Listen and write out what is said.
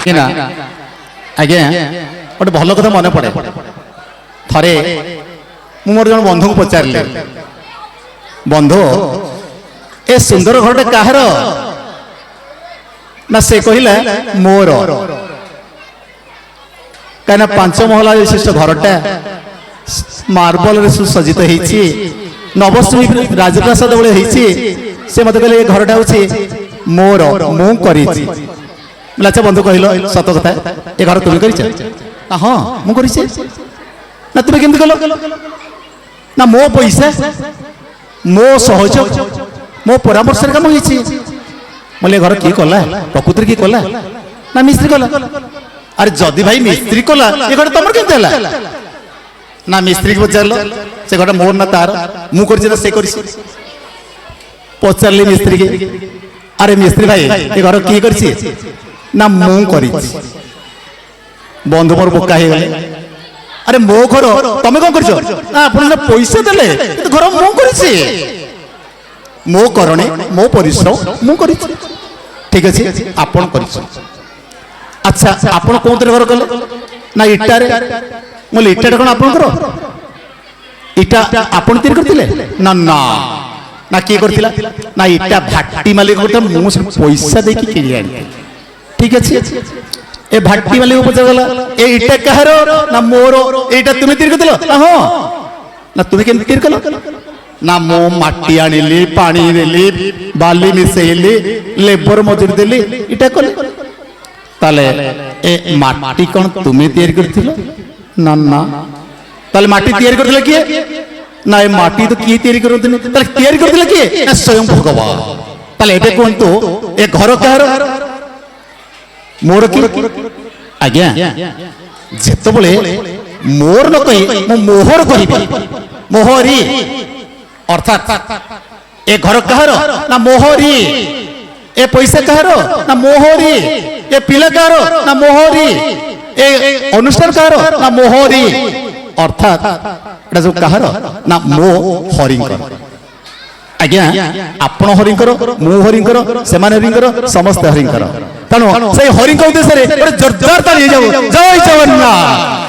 ना आज्ञा गोटे भल कथा मन पड़े थे मोर जन बंधु को पचारे बंधु ए सुंदर घरटे कहार ना से कहला मोर कहीं 5 महला विशिष्ट घरटा मार्बल सुसज्जित होती नवश्री राजप्रासाद भाई से मत कहले घरटा हूँ मोर मु करी अच्छा बंधु कहल सत कथा ए घर तुम कर हाँ मुझे ना तुम केमती कल ना मो पैसा मो सहयोग मो परामर्श कम हो घर किए कला प्रकृति किए कला ना मिस्त्री कला अरे जदि भाई मिस्त्री कला ये घर तुम केमती ना मिस्त्री को पचार से घर मोर ना तार मुझे पचारे मिस्त्री के अरे मिस्त्री भाई ये घर किए कर ना मु कर बंधु मोर बोका हो गले अरे मो घर तुम कौन कर पैसा देले घर मु कर मो करणे मो परिश्रम मु कर ठीक अच्छे आपन कर अच्छा आपन कौन घर कले ना इटारे बोले इटा कौन आप इटा आपन तीर करते ना ना ना किए करथिला ना इटा भाटी मालिक मुझे पैसा देकी किणी आनी ठीक अच्छे ए भाटी मालिक को पचार गला ए इटा कहार ना मोर एटा तुम तीर करथिला हाँ ना तुम केमती तीर कल ना मो माटी आनिली पानी देली बाली मिसेली लेबर मजूरी देली इटा कले ताले ए माटी कौन तुम्हें तैयारी करथिलो ना ना ताले माटी तैयारी करथिले किए ना ए माटी तो किए तैयारी करथिले ताले तैयारी करथिले किए ना स्वयं भगवान ताले एबे कोन तो ए घर कहार मोर की आज्ञा जेतो बळे मोर न कहि मो मोहर कहिबी मोहरी अर्थात ए घर कहार ना मोहरी ए पैसा कहार ना मोहरी ए पिला कहार ना मोहरी ए अनुष्ठान कहार ना मोहरी अर्थात एटा जो कहार ना मो हरिंकर आज्ञा आपण हरिंकर मु हरिंकर सेमान हरिंकर समस्त हरिंकर तेणु से हरिंकर उद्देश्य जोरदार ताली जाओ जय जगन्नाथ।